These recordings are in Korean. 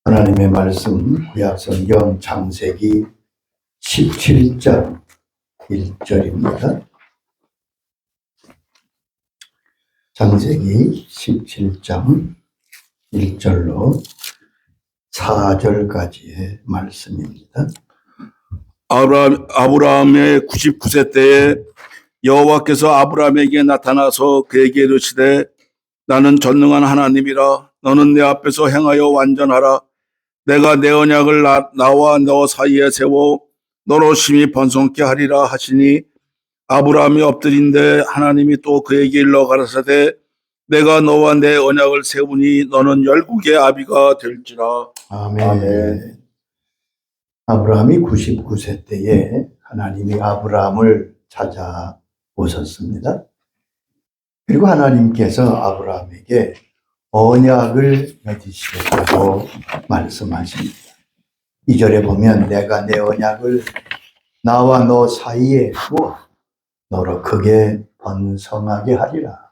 하나님의 말씀 구약성경 창세기 17장 1절입니다. 창세기 17장 1절로 4절까지의 말씀입니다. 아브라함의 99세 때에 여호와께서 아브라함에게 나타나서 그에게 이르시되 나는 전능한 하나님이라. 너는 내 앞에서 행하여 완전하라. 내가 내 언약을 나와 너 사이에 세워 너로 심히 번성케 하리라 하시니 아브라함이 엎드린데 하나님이 또 그에게 일러 가라사대 내가 너와 내 언약을 세우니 너는 열국의 아비가 될지라. 아멘. 아멘. 아브라함이 99세 때에 하나님이 아브라함을 찾아오셨습니다. 그리고 하나님께서 아브라함에게 언약을 맺으시겠다고 말씀하십니다. 2절에 보면 내가 내 언약을 나와 너 사이에 두어 너로 크게 번성하게 하리라.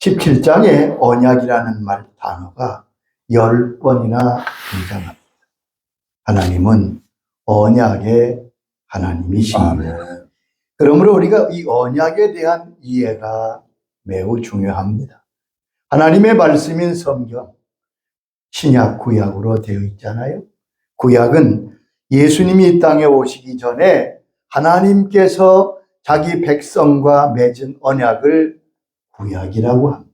17장에 언약이라는 단어가 10번이나 등장합니다. 하나님은 언약의 하나님이십니다. 아멘. 그러므로 우리가 이 언약에 대한 이해가 매우 중요합니다. 하나님의 말씀인 성경, 신약 구약으로 되어 있잖아요. 구약은 예수님이 이 땅에 오시기 전에 하나님께서 자기 백성과 맺은 언약을 구약이라고 합니다.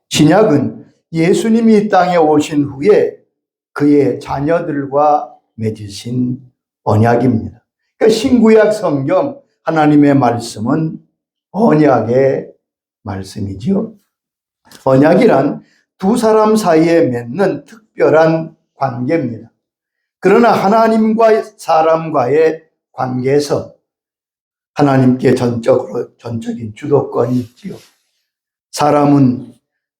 신약은 예수님이 이 땅에 오신 후에 그의 자녀들과 맺으신 언약입니다. 그러니까 신구약 성경 하나님의 말씀은 언약의 말씀이지요. 언약이란 두 사람 사이에 맺는 특별한 관계입니다. 그러나 하나님과 사람과의 관계에서 하나님께 전적인 주도권이 있지요. 사람은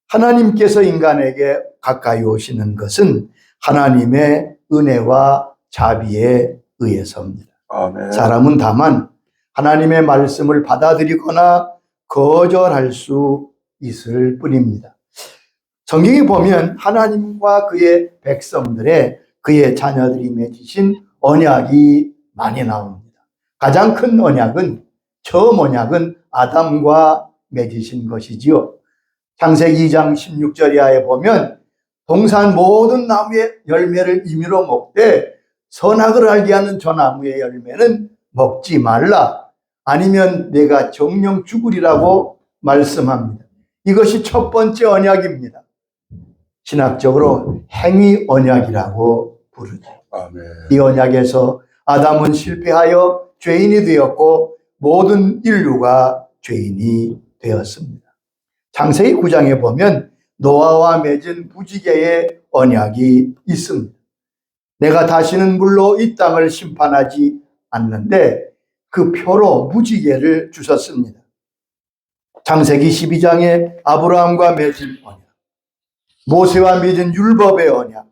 하나님께서 인간에게 가까이 오시는 것은 하나님의 은혜와 자비에 의해서입니다. 아멘. 사람은 다만 하나님의 말씀을 받아들이거나 거절할 수 있을 뿐입니다. 성경에 보면 하나님과 그의 백성들의 그의 자녀들이 맺으신 언약이 많이 나옵니다. 가장 큰 언약은 처음 언약은 아담과 맺으신 것이지요. 창세기 2장 16절 이하에 보면 동산 모든 나무의 열매를 임의로 먹되 선악을 알게 하는 저 나무의 열매는 먹지 말라. 아니면 내가 정령 죽으리라고 말씀합니다. 이것이 첫 번째 언약입니다. 신학적으로 행위 언약이라고 부르죠. 아멘. 이 언약에서 아담은 실패하여 죄인이 되었고 모든 인류가 죄인이 되었습니다. 창세기 9장에 보면 노아와 맺은 무지개의 언약이 있습니다. 내가 다시는 물로 이 땅을 심판하지 않는데 그 표로 무지개를 주셨습니다. 창세기 12장에 아브라함과 맺은 언약, 모세와 맺은 율법의 언약,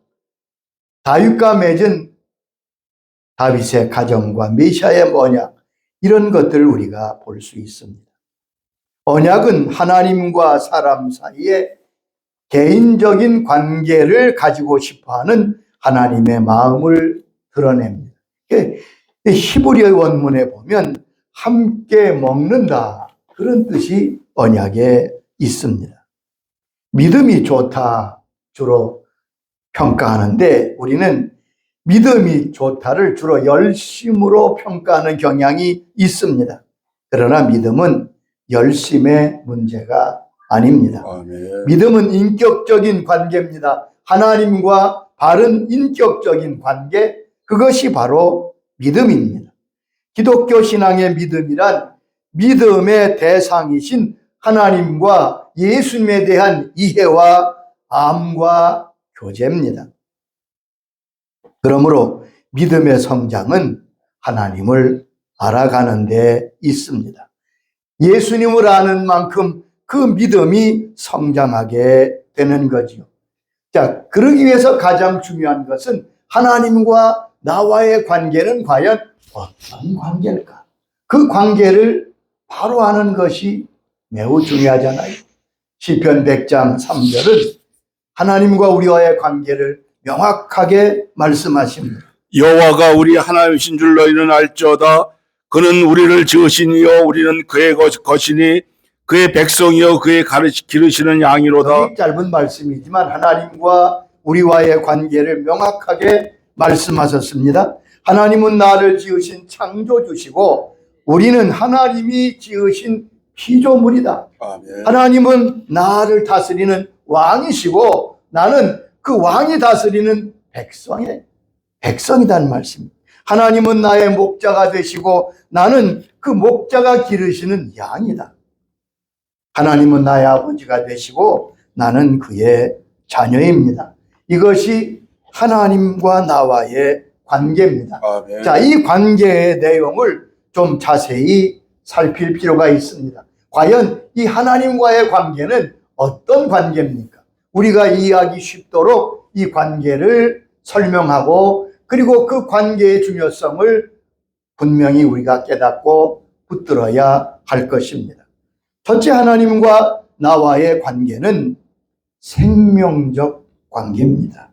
다윗과 맺은 다윗의 가정과 메시아의 언약, 이런 것들을 우리가 볼 수 있습니다. 언약은 하나님과 사람 사이에 개인적인 관계를 가지고 싶어하는 하나님의 마음을 드러냅니다. 히브리어 원문에 보면 함께 먹는다, 그런 뜻이 언약에 있습니다. 믿음이 좋다 주로 평가하는데 우리는 믿음이 좋다를 주로 열심으로 평가하는 경향이 있습니다. 그러나 믿음은 열심의 문제가 아닙니다. 아멘. 믿음은 인격적인 관계입니다. 하나님과 바른 인격적인 관계, 그것이 바로 믿음입니다. 기독교 신앙의 믿음이란 믿음의 대상이신 하나님과 예수님에 대한 이해와 암과 교제입니다. 그러므로 믿음의 성장은 하나님을 알아가는 데 있습니다. 예수님을 아는 만큼 그 믿음이 성장하게 되는 거죠. 자, 그러기 위해서 가장 중요한 것은 하나님과 나와의 관계는 과연 어떤 관계일까? 그 관계를 바로 아는 것이 매우 중요하잖아요. 시편 100장 3절은 하나님과 우리와의 관계를 명확하게 말씀하십니다. 여호와가 우리 하나님이신 줄 너희는 알지어다. 그는 우리를 지으신 이요 우리는 그의 것이니 그의 백성이요 그의 기르시는 양이로다. 여기 짧은 말씀이지만 하나님과 우리와의 관계를 명확하게 말씀하셨습니다. 하나님은 나를 지으신 창조주시고 우리는 하나님이 지으신 피조물이다. 아멘. 하나님은 나를 다스리는 왕이시고 나는 그 왕이 다스리는 백성이라는 말씀입니다. 하나님은 나의 목자가 되시고 나는 그 목자가 기르시는 양이다. 하나님은 나의 아버지가 되시고 나는 그의 자녀입니다. 이것이 하나님과 나와의 관계입니다. 아멘. 자, 이 관계의 내용을 좀 자세히 살필 필요가 있습니다. 과연 이 하나님과의 관계는 어떤 관계입니까? 우리가 이해하기 쉽도록 이 관계를 설명하고 그리고 그 관계의 중요성을 분명히 우리가 깨닫고 붙들어야 할 것입니다. 첫째, 하나님과 나와의 관계는 생명적 관계입니다.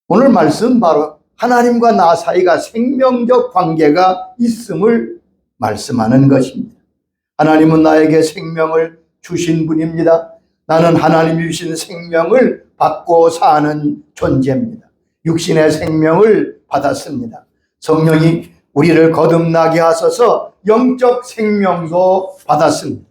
오늘 말씀 바로 하나님과 나 사이가 생명적 관계가 있음을 말씀하는 것입니다. 하나님은 나에게 생명을 주신 분입니다. 나는 하나님이 주신 생명을 받고 사는 존재입니다. 육신의 생명을 받았습니다. 성령이 우리를 거듭나게 하셔서 영적 생명도 받았습니다.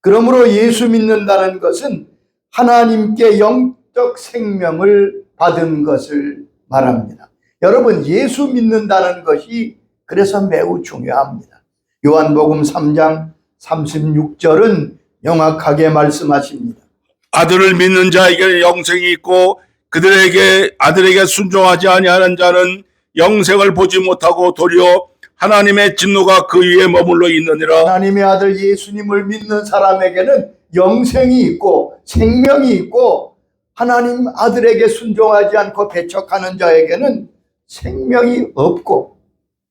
그러므로 예수 믿는다는 것은 하나님께 영적 생명을 받은 것을 말합니다. 여러분, 예수 믿는다는 것이 그래서 매우 중요합니다. 요한복음 3장 36절은 명확하게 말씀하십니다. 아들을 믿는 자에게 영생이 있고 그들에게 아들에게 순종하지 아니하는 자는 영생을 보지 못하고 도리어 하나님의 진노가 그 위에 머물러 있느니라. 하나님의 아들 예수님을 믿는 사람에게는 영생이 있고 생명이 있고 하나님 아들에게 순종하지 않고 배척하는 자에게는 생명이 없고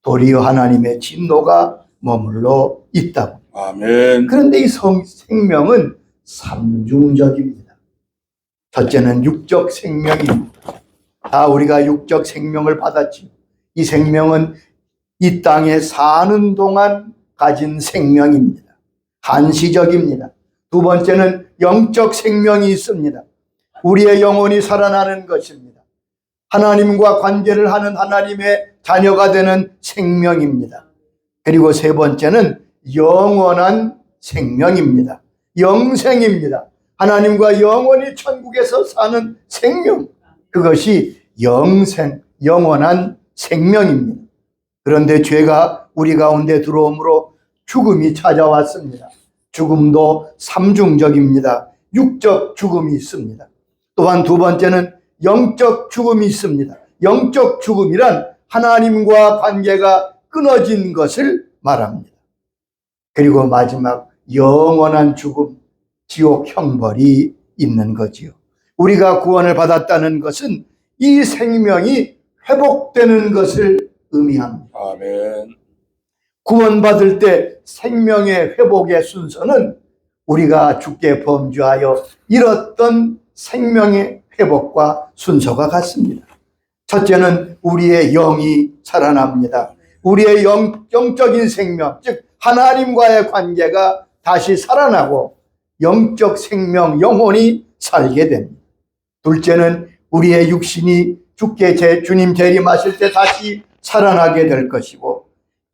도리어 하나님의 진노가 머물러 있다고. 아멘. 그런데 이 생명은 삼중적입니다. 첫째는 육적 생명입니다. 다 우리가 육적 생명을 받았지. 이 생명은 이 땅에 사는 동안 가진 생명입니다. 한시적입니다. 두 번째는 영적 생명이 있습니다. 우리의 영혼이 살아나는 것입니다. 하나님과 관계를 하는 하나님의 자녀가 되는 생명입니다. 그리고 세 번째는 영원한 생명입니다. 영생입니다. 하나님과 영원히 천국에서 사는 생명, 그것이 영원한 생명입니다. 그런데 죄가 우리 가운데 들어오므로 죽음이 찾아왔습니다. 죽음도 삼중적입니다. 육적 죽음이 있습니다. 또한 두 번째는 영적 죽음이 있습니다. 영적 죽음이란 하나님과 관계가 끊어진 것을 말합니다. 그리고 마지막 영원한 죽음, 지옥 형벌이 있는 거지요. 우리가 구원을 받았다는 것은 이 생명이 회복되는 것을 의미합니다. 아멘. 구원받을 때 생명의 회복의 순서는 우리가 주께 범죄하여 잃었던 생명의 회복과 순서가 같습니다. 첫째는 우리의 영이 살아납니다. 우리의 영적인 생명, 즉 하나님과의 관계가 다시 살아나고 영적 생명, 영혼이 살게 됩니다. 둘째는 우리의 육신이 주님 재림하실 때 다시 살아나게 될 것이고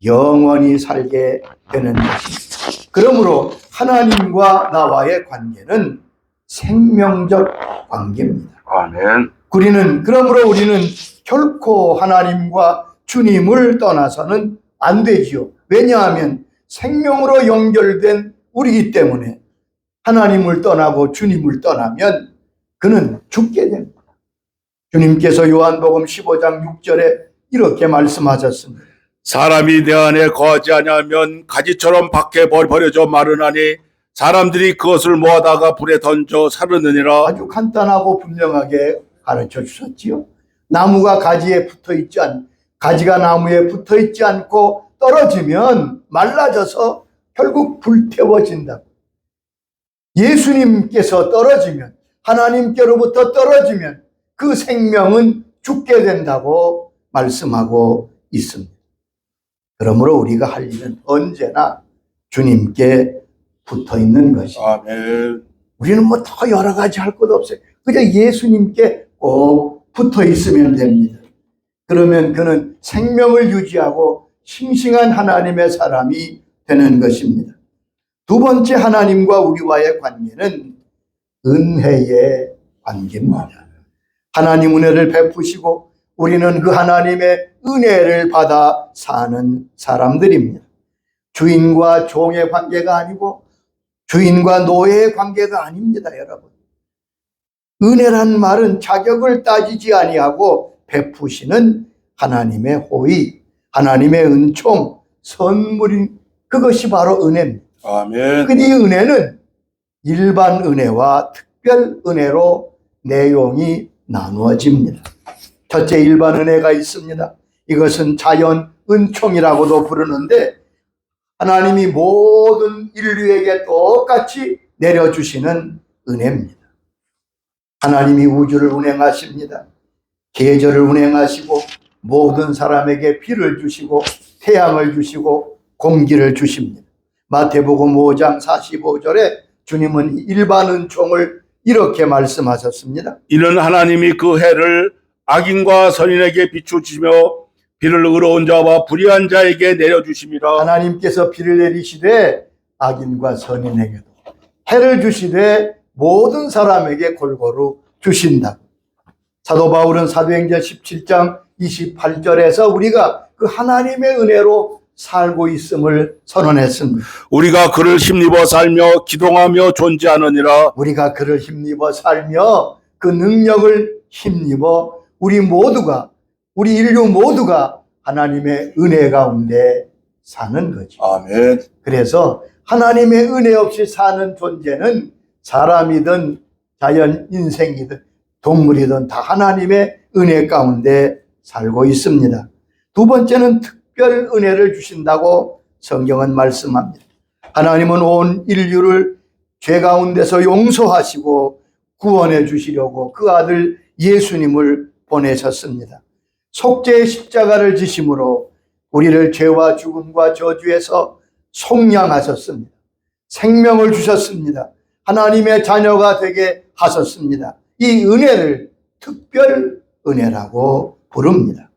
영원히 살게 되는 것입니다. 그러므로 하나님과 나와의 관계는 생명적 관계입니다. 아멘. 그러므로 우리는 결코 하나님과 주님을 떠나서는 안 되지요. 왜냐하면 생명으로 연결된 우리이기 때문에 하나님을 떠나고 주님을 떠나면 그는 죽게 됩니다. 주님께서 요한복음 15장 6절에 이렇게 말씀하셨습니다. 사람이 내 안에 거하지 아니하면 가지처럼 밖에 버려져 마르나니 사람들이 그것을 모아다가 불에 던져 사르느니라. 아주 간단하고 분명하게 가르쳐 주셨지요. 나무가 가지가 나무에 붙어 있지 않고 떨어지면 말라져서 결국 불태워진다. 예수님께서 떨어지면, 하나님께로부터 떨어지면 그 생명은 죽게 된다고 말씀하고 있습니다. 그러므로 우리가 할 일은 언제나 주님께 붙어 있는 것입니다. 아멘. 우리는 뭐 더 여러 가지 할 것 없어요. 그냥 예수님께 꼭 붙어 있으면 됩니다. 그러면 그는 생명을 유지하고 싱싱한 하나님의 사람이 되는 것입니다. 두 번째, 하나님과 우리와의 관계는 은혜의 관계입니다. 하나님 은혜를 베푸시고 우리는 그 하나님의 은혜를 받아 사는 사람들입니다. 주인과 종의 관계가 아니고 주인과 노예의 관계가 아닙니다, 여러분. 은혜란 말은 자격을 따지지 아니하고 베푸시는 하나님의 호의, 하나님의 은총, 선물인 그것이 바로 은혜입니다. 아멘. 이 은혜는 일반 은혜와 특별 은혜로 내용이 나누어집니다. 첫째, 일반 은혜가 있습니다. 이것은 자연 은총이라고도 부르는데 하나님이 모든 인류에게 똑같이 내려주시는 은혜입니다. 하나님이 우주를 운행하십니다. 계절을 운행하시고 모든 사람에게 비를 주시고 태양을 주시고 공기를 주십니다. 마태복음 5장 45절에 주님은 일반 은총을 이렇게 말씀하셨습니다. 이는 하나님이 그 해를 악인과 선인에게 비추시며 비를 의로운 자와 불의한 자에게 내려주심이라. 하나님께서 비를 내리시되 악인과 선인에게도 해를 주시되 모든 사람에게 골고루 주신다. 사도 바울은 사도행전 17장 28절에서 우리가 그 하나님의 은혜로 살고 있음을 선언했습니다. 우리가 그를 힘입어 살며 기동하며 존재하느니라. 우리가 그를 힘입어 살며 그 능력을 힘입어 우리 인류 모두가 하나님의 은혜 가운데 사는 거죠. 아멘. 그래서 하나님의 은혜 없이 사는 존재는 사람이든 자연 인생이든 동물이든 다 하나님의 은혜 가운데 살고 있습니다. 두 번째는 특별 은혜를 주신다고 성경은 말씀합니다. 하나님은 온 인류를 죄 가운데서 용서하시고 구원해 주시려고 그 아들 예수님을 보내셨습니다. 속죄의 십자가를 지심으로 우리를 죄와 죽음과 저주에서 속량하셨습니다. 생명을 주셨습니다. 하나님의 자녀가 되게 하셨습니다. 이 은혜를 특별 은혜라고 부릅니다.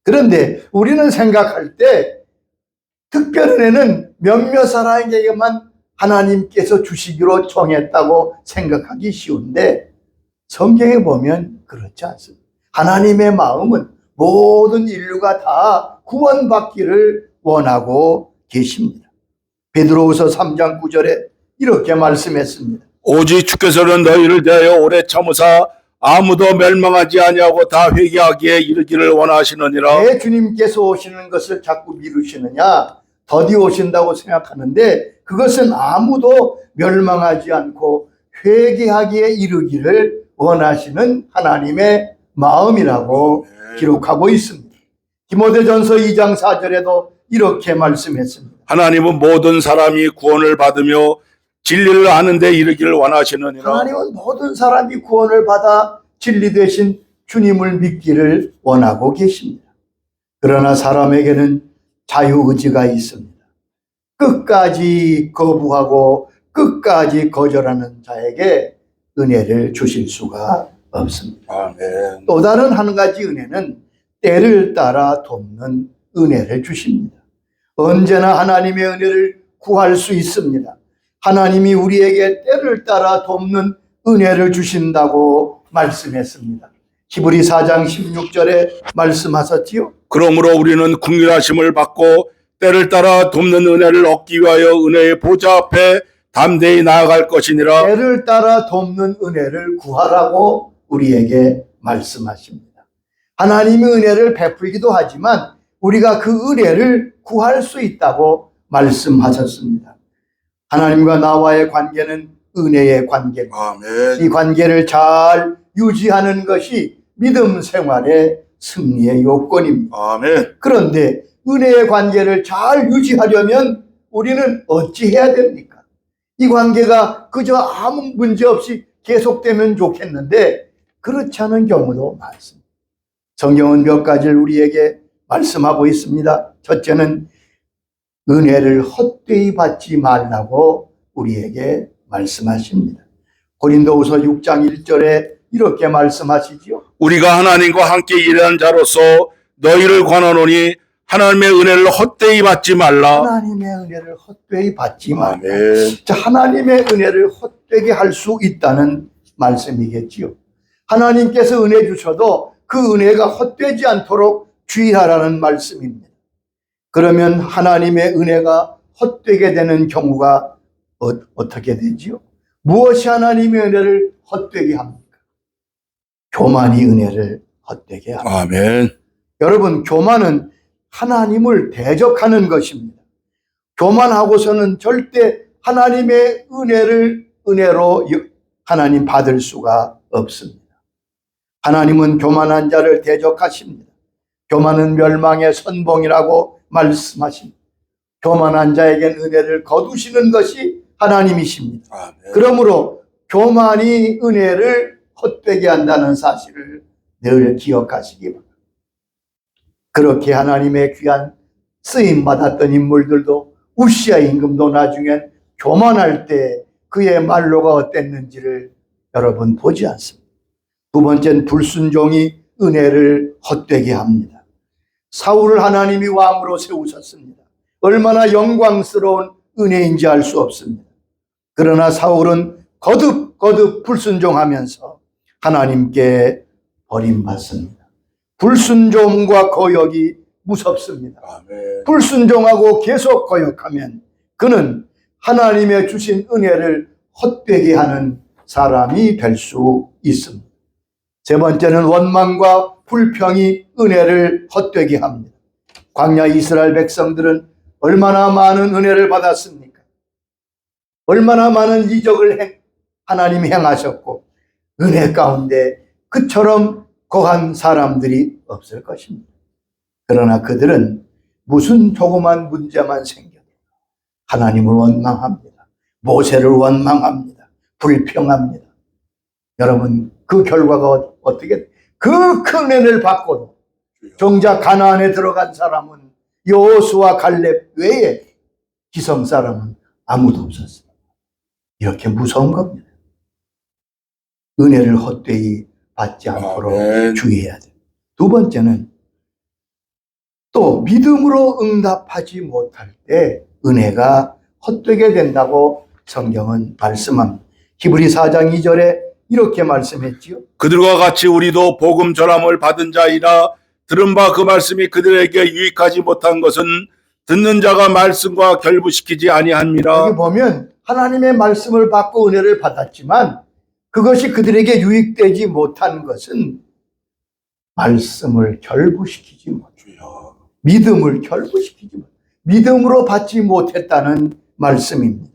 그런데 우리는 생각할 때 특별 은혜는 몇몇 사람에게만 하나님께서 주시기로 정했다고 생각하기 쉬운데 성경에 보면 그렇지 않습니다. 하나님의 마음은 모든 인류가 다 구원받기를 원하고 계십니다. 베드로후서 3장 9절에 이렇게 말씀했습니다. 오직 주께서는 너희를 대하여 오래 참으사 아무도 멸망하지 아니하고 다 회개하기에 이르기를 원하시느니라. 왜 주님께서 오시는 것을 자꾸 미루시느냐? 더디 오신다고 생각하는데 그것은 아무도 멸망하지 않고 회개하기에 이르기를 원하시는 하나님의 마음이라고 기록하고 있습니다. 디모데전서 2장 4절에도 이렇게 말씀했습니다. 하나님은 모든 사람이 구원을 받으며 진리를 아는 데 이르기를 원하시느니라. 하나님은 모든 사람이 구원을 받아 진리 되신 주님을 믿기를 원하고 계십니다. 그러나 사람에게는 자유의지가 있습니다. 끝까지 거부하고 끝까지 거절하는 자에게 은혜를 주실 수가 없습니다. 아멘. 또 다른 한 가지 은혜는 때를 따라 돕는 은혜를 주십니다. 언제나 하나님의 은혜를 구할 수 있습니다. 하나님이 우리에게 때를 따라 돕는 은혜를 주신다고 말씀했습니다. 히브리 4장 16절에 말씀하셨지요. 그러므로 우리는 긍휼하심을 받고 때를 따라 돕는 은혜를 얻기 위하여 은혜의 보좌 앞에 담대히 나아갈 것이니라. 때를 따라 돕는 은혜를 구하라고 우리에게 말씀하십니다. 하나님의 은혜를 베풀기도 하지만 우리가 그 은혜를 구할 수 있다고 말씀하셨습니다. 하나님과 나와의 관계는 은혜의 관계입니다. 아멘. 이 관계를 잘 유지하는 것이 믿음 생활의 승리의 요건입니다. 아멘. 그런데 은혜의 관계를 잘 유지하려면 우리는 어찌해야 됩니까? 이 관계가 그저 아무 문제 없이 계속되면 좋겠는데 그렇지 않은 경우도 많습니다. 성경은 몇 가지를 우리에게 말씀하고 있습니다. 첫째는 은혜를 헛되이 받지 말라고 우리에게 말씀하십니다. 고린도후서 6장 1절에 이렇게 말씀하시지요. 우리가 하나님과 함께 일하는 자로서 너희를 권하노니 하나님의 은혜를 헛되이 받지 말라. 하나님의 은혜를 헛되이 받지 말라. 아멘. 자, 하나님의 은혜를 헛되게 할 수 있다는 말씀이겠지요. 하나님께서 은혜 주셔도 그 은혜가 헛되지 않도록 주의하라는 말씀입니다. 그러면 하나님의 은혜가 헛되게 되는 경우가 어떻게 되지요? 무엇이 하나님의 은혜를 헛되게 합니까? 교만이 은혜를 헛되게 합니다. 아멘. 여러분, 교만은 하나님을 대적하는 것입니다. 교만하고서는 절대 하나님의 은혜로 하나님 받을 수가 없습니다. 하나님은 교만한 자를 대적하십니다. 교만은 멸망의 선봉이라고 말씀하십니다. 교만한 자에겐 은혜를 거두시는 것이 하나님이십니다. 아멘. 그러므로 교만이 은혜를 헛되게 한다는 사실을 늘 기억하시기 바랍니다. 그렇게 하나님의 귀한 쓰임 받았던 인물들도 우시아 임금도 나중엔 교만할 때 그의 말로가 어땠는지를 여러분 보지 않습니다. 두 번째는 불순종이 은혜를 헛되게 합니다. 사울을 하나님이 왕으로 세우셨습니다. 얼마나 영광스러운 은혜인지 알 수 없습니다. 그러나 사울은 거듭 불순종하면서 하나님께 버림받습니다. 불순종과 거역이 무섭습니다. 아멘. 불순종하고 계속 거역하면 그는 하나님의 주신 은혜를 헛되게 하는 사람이 될 수 있습니다. 세 번째는 원망과 불평이 은혜를 헛되게 합니다. 광야 이스라엘 백성들은 얼마나 많은 은혜를 받았습니까? 얼마나 많은 이적을 하나님이 행하셨고 은혜 가운데 그처럼 거한 사람들이 없을 것입니다. 그러나 그들은 무슨 조그만 문제만 생겨도 하나님을 원망합니다. 모세를 원망합니다. 불평합니다. 여러분, 그 결과가 어떻게, 그 큰 은혜를 받고도 정작 가나안에 들어간 사람은 여호수아 갈렙 외에 기성 사람은 아무도 없었어요. 이렇게 무서운 겁니다. 은혜를 헛되이 받지 않도록 아멘. 주의해야 돼요. 두 번째는 또 믿음으로 응답하지 못할 때 은혜가 헛되게 된다고 성경은 말씀합니다. 히브리 4장 2절에 이렇게 말씀했지요. 그들과 같이 우리도 복음 전함을 받은 자이라 들은 바 그 말씀이 그들에게 유익하지 못한 것은 듣는 자가 말씀과 결부시키지 여기 아니함이라. 보면 하나님의 말씀을 받고 은혜를 받았지만 그것이 그들에게 유익되지 못한 것은 말씀을 결부시키지 못, 믿음을 결부시키지 못, 믿음으로 받지 못했다는 말씀입니다.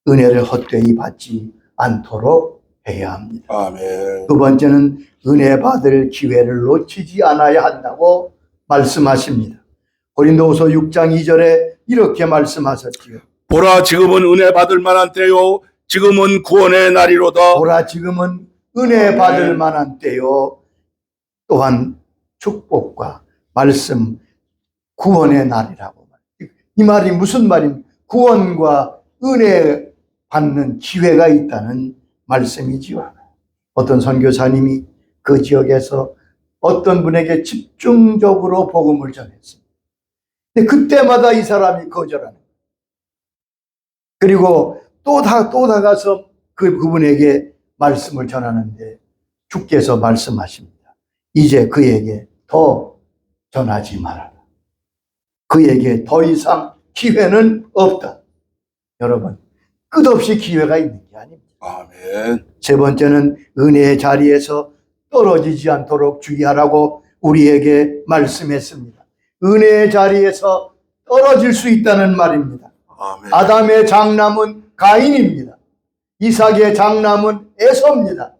은혜를 헛되이 받지 않도록 해야 합니다. 아멘. 두 번째는 은혜 받을 기회를 놓치지 않아야 한다고 말씀하십니다. 고린도후서 6장 2절에 이렇게 말씀하셨지요. 보라 지금은 은혜 받을 만한 때요 지금은 구원의 날이로다. 보라 지금은 은혜 받을 만한 때요 또한 축복과 말씀 구원의 날이라고. 이 말이 무슨 말입니까? 구원과 은혜 받는 기회가 있다는 말씀이지요. 어떤 선교사님이 그 지역에서 어떤 분에게 집중적으로 복음을 전했습니다. 근데 그때마다 이 사람이 거절하는 거예요. 그리고 또 나가서 그분에게 말씀을 전하는데 주께서 말씀하십니다. 이제 그에게 더 전하지 말아라. 그에게 더 이상 기회는 없다. 여러분, 끝없이 기회가 있는 게 아닙니다. 아멘. 세 번째는 은혜의 자리에서 떨어지지 않도록 주의하라고 우리에게 말씀했습니다. 은혜의 자리에서 떨어질 수 있다는 말입니다. 아멘. 아담의 장남은 가인입니다. 이삭의 장남은 에서입니다.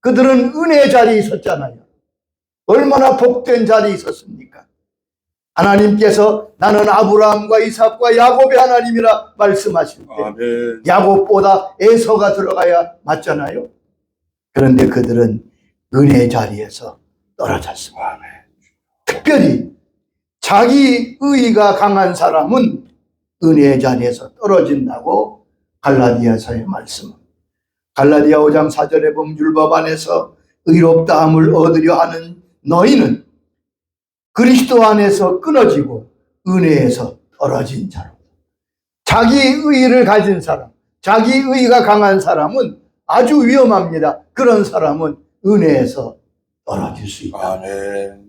그들은 은혜의 자리에 있었잖아요. 얼마나 복된 자리에 있었습니까? 하나님께서 나는 아브라함과 이삭과 야곱의 하나님이라 말씀하실 때 아멘. 야곱보다 에서가 들어가야 맞잖아요. 그런데 그들은 은혜의 자리에서 떨어졌습니다. 특별히 자기 의의가 강한 사람은 은혜의 자리에서 떨어진다고 갈라디아서에 말씀합니다. 갈라디아 5장 4절에 보면 율법 안에서 의롭다함을 얻으려 하는 너희는 그리스도 안에서 끊어지고 은혜에서 떨어진 자로. 자기 의의를 가진 사람, 자기 의의가 강한 사람은 아주 위험합니다. 그런 사람은 은혜에서 떨어질 수 있다. 아멘.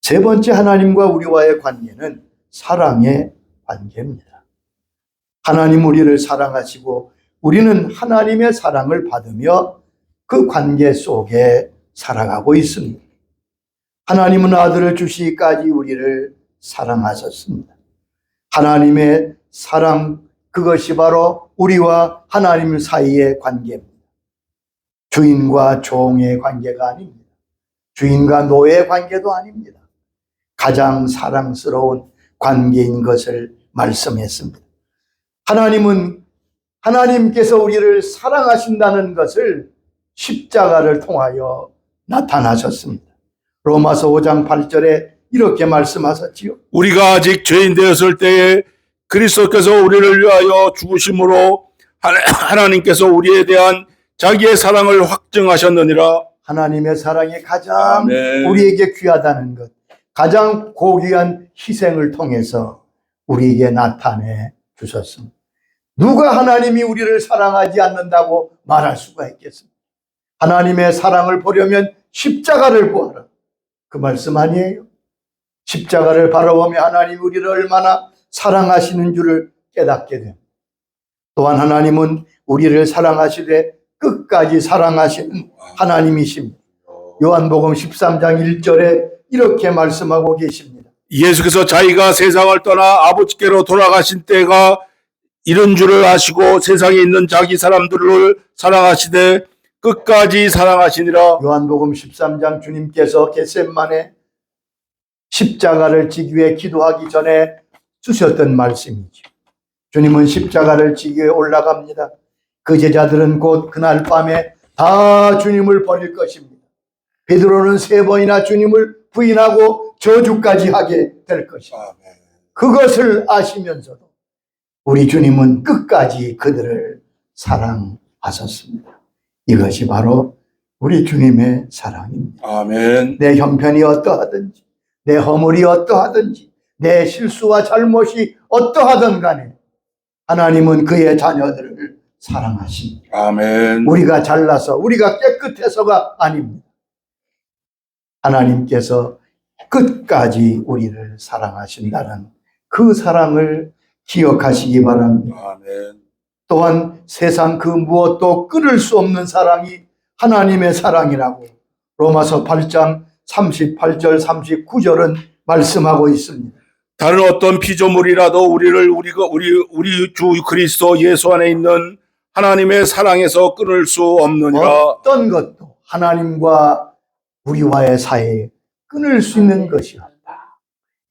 세 번째, 하나님과 우리와의 관계는 사랑의 관계입니다. 하나님 우리를 사랑하시고 우리는 하나님의 사랑을 받으며 그 관계 속에 살아가고 있습니다. 하나님은 아들을 주시기까지 우리를 사랑하셨습니다. 하나님의 사랑, 그것이 바로 우리와 하나님 사이의 관계입니다. 주인과 종의 관계가 아닙니다. 주인과 노예의 관계도 아닙니다. 가장 사랑스러운 관계인 것을 말씀했습니다. 하나님께서 우리를 사랑하신다는 것을 십자가를 통하여 나타나셨습니다. 로마서 5장 8절에 이렇게 말씀하셨지요. 우리가 아직 죄인 되었을 때에 그리스도께서 우리를 위하여 죽으심으로 하나님께서 우리에 대한 자기의 사랑을 확증하셨느니라. 하나님의 사랑이 가장 아멘. 우리에게 귀하다는 것, 가장 고귀한 희생을 통해서 우리에게 나타내 주셨습니다. 누가 하나님이 우리를 사랑하지 않는다고 말할 수가 있겠습니까? 하나님의 사랑을 보려면 십자가를 보아라. 그 말씀 아니에요? 십자가를 바라보며 하나님이 우리를 얼마나 사랑하시는 줄을 깨닫게 됩니다. 또한 하나님은 우리를 사랑하시되 끝까지 사랑하시는 하나님이십니다. 요한복음 13장 1절에 이렇게 말씀하고 계십니다. 예수께서 자기가 세상을 떠나 아버지께로 돌아가신 때가 이런 줄을 아시고 세상에 있는 자기 사람들을 사랑하시되 끝까지 사랑하시니라. 요한복음 13장 주님께서 겟세마네 십자가를 지기 위해 기도하기 전에 주셨던 말씀이죠. 주님은 십자가를 지기 위해 올라갑니다. 그 제자들은 곧 그날 밤에 다 주님을 버릴 것입니다. 베드로는 3번이나 주님을 부인하고 저주까지 하게 될 것입니다. 그것을 아시면서도 우리 주님은 끝까지 그들을 사랑하셨습니다. 이것이 바로 우리 주님의 사랑입니다. 아멘. 내 형편이 어떠하든지, 내 허물이 어떠하든지, 내 실수와 잘못이 어떠하든 간에 하나님은 그의 자녀들을 사랑하십니다. 아멘. 우리가 잘나서, 우리가 깨끗해서가 아닙니다. 하나님께서 끝까지 우리를 사랑하신다는 그 사랑을 기억하시기 바랍니다. 아멘. 또한 세상 그 무엇도 끊을 수 없는 사랑이 하나님의 사랑이라고 로마서 8장 38절 39절은 말씀하고 있습니다. 다른 어떤 피조물이라도 우리 주 그리스도 예수 안에 있는 하나님의 사랑에서 끊을 수 없느니라. 어떤 것도 하나님과 우리와의 사이에 끊을 수 있는 것이 없다.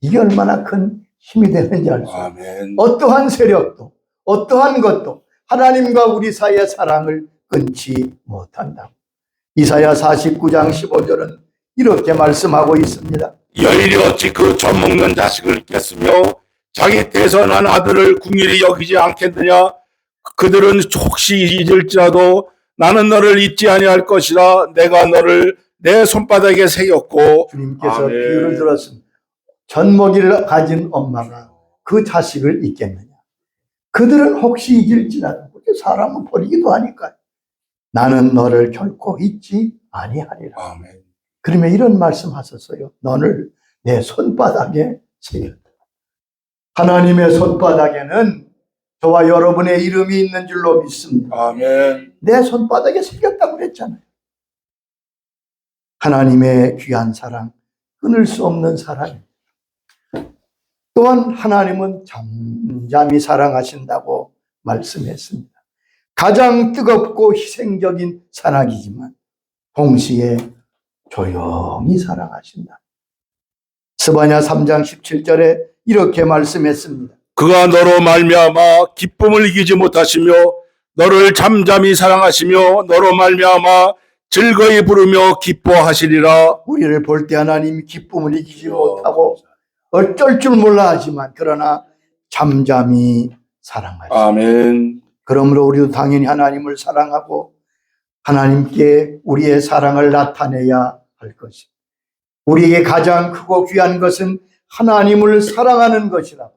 이게 얼마나 큰 힘이 되는지 알 수 있습니다. 아멘. 어떠한 세력도 어떠한 것도 하나님과 우리 사이의 사랑을 끊지 못한다. 이사야 49장 15절은 이렇게 말씀하고 있습니다. 여인이 어찌 그 젖먹는 자식을 잊겠으며 자기 태선한 아들을 궁일이 여기지 않겠느냐. 그들은 혹시 잊을지라도 나는 너를 잊지 아니할 것이라. 내가 너를 내 손바닥에 새겼고. 주님께서 아멘. 비유를 들었습니다. 젖먹이를 가진 엄마가 그 자식을 잊겠느냐. 그들은 혹시 잊을지라도 사람은 버리기도 하니까 나는 너를 결코 잊지 아니하리라. 아멘. 그러면 이런 말씀 하셨어요. 너를 내 손바닥에 새겼다. 하나님의 손바닥에는 저와 여러분의 이름이 있는 줄로 믿습니다. 아멘. 내 손바닥에 새겼다고 그랬잖아요. 하나님의 귀한 사랑, 끊을 수 없는 사랑입니다. 또한 하나님은 잠잠히 사랑하신다고 말씀했습니다. 가장 뜨겁고 희생적인 사랑이지만 동시에 조용히 사랑하신다. 스바냐 3장 17절에 이렇게 말씀했습니다. 그가 너로 말미암아 기쁨을 이기지 못하시며 너를 잠잠히 사랑하시며 너로 말미암아 즐거이 부르며 기뻐하시리라. 우리를 볼 때 하나님이 기쁨을 이기지 못하고 어쩔 줄 몰라 하지만 그러나 잠잠히 사랑하시고 아멘. 그러므로 우리도 당연히 하나님을 사랑하고 하나님께 우리의 사랑을 나타내야 할 것입니다. 우리에게 가장 크고 귀한 것은 하나님을 사랑하는 것이라고,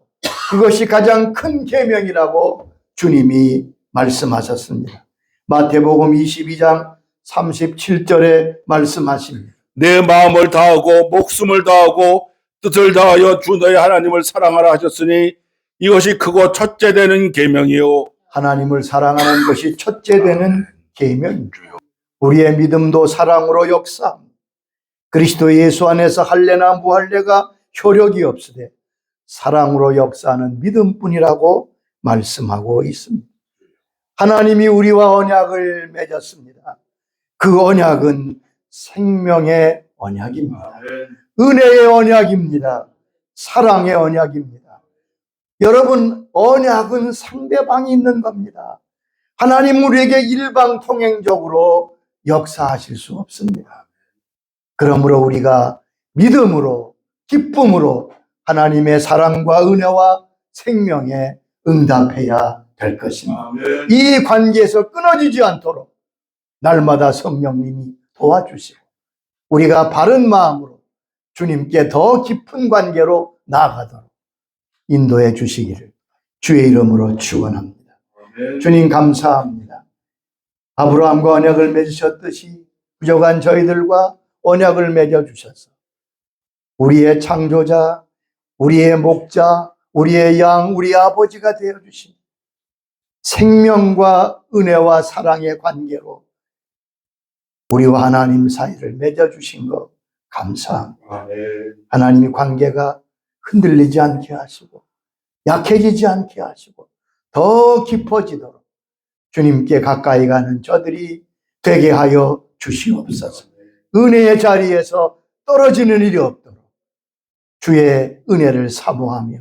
그것이 가장 큰 계명이라고 주님이 말씀하셨습니다. 마태복음 22장 37절에 말씀하십니다. 내 마음을 다하고 목숨을 다하고 뜻을 다하여 주 너의 하나님을 사랑하라 하셨으니 이것이 크고 첫째 되는 계명이요. 하나님을 사랑하는 것이 첫째 되는 계명입니다. 우리의 믿음도 사랑으로 역사합니다. 그리스도 예수 안에서 할례나 무할례가 효력이 없으되 사랑으로 역사하는 믿음뿐이라고 말씀하고 있습니다. 하나님이 우리와 언약을 맺었습니다. 그 언약은 생명의 언약입니다. 은혜의 언약입니다. 사랑의 언약입니다. 여러분, 언약은 상대방이 있는 겁니다. 하나님 우리에게 일방통행적으로 역사하실 수 없습니다. 그러므로 우리가 믿음으로, 기쁨으로 하나님의 사랑과 은혜와 생명에 응답해야 될 것입니다. 이 관계에서 끊어지지 않도록 날마다 성령님이 도와주시고 우리가 바른 마음으로 주님께 더 깊은 관계로 나아가도록 인도해 주시기를 주의 이름으로 축원합니다. 주님 감사합니다. 아브라함과 언약을 맺으셨듯이 부족한 저희들과 언약을 맺어주셔서 우리의 창조자, 우리의 목자, 우리의 양, 우리의 아버지가 되어주신 생명과 은혜와 사랑의 관계로 우리와 하나님 사이를 맺어주신 것 감사합니다. 하나님의 관계가 흔들리지 않게 하시고 약해지지 않게 하시고 더 깊어지도록 주님께 가까이 가는 저들이 되게 하여 주시옵소서. 은혜의 자리에서 떨어지는 일이 없도록 주의 은혜를 사모하며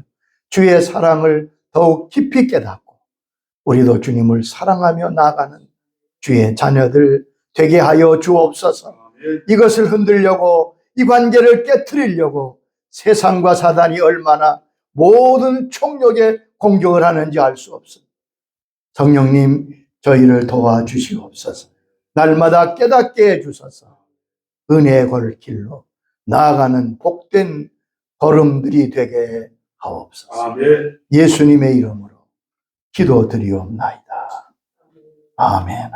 주의 사랑을 더욱 깊이 깨닫고 우리도 주님을 사랑하며 나아가는 주의 자녀들 되게 하여 주옵소서. 이것을 흔들려고 이 관계를 깨트리려고 세상과 사단이 얼마나 모든 총력의 공격을 하는지 알 수 없습니다. 성령님 저희를 도와주시옵소서. 날마다 깨닫게 해주소서. 은혜의 골길로 나아가는 복된 걸음들이 되게 하옵소서. 아멘. 예수님의 이름으로 기도드리옵나이다. 아멘.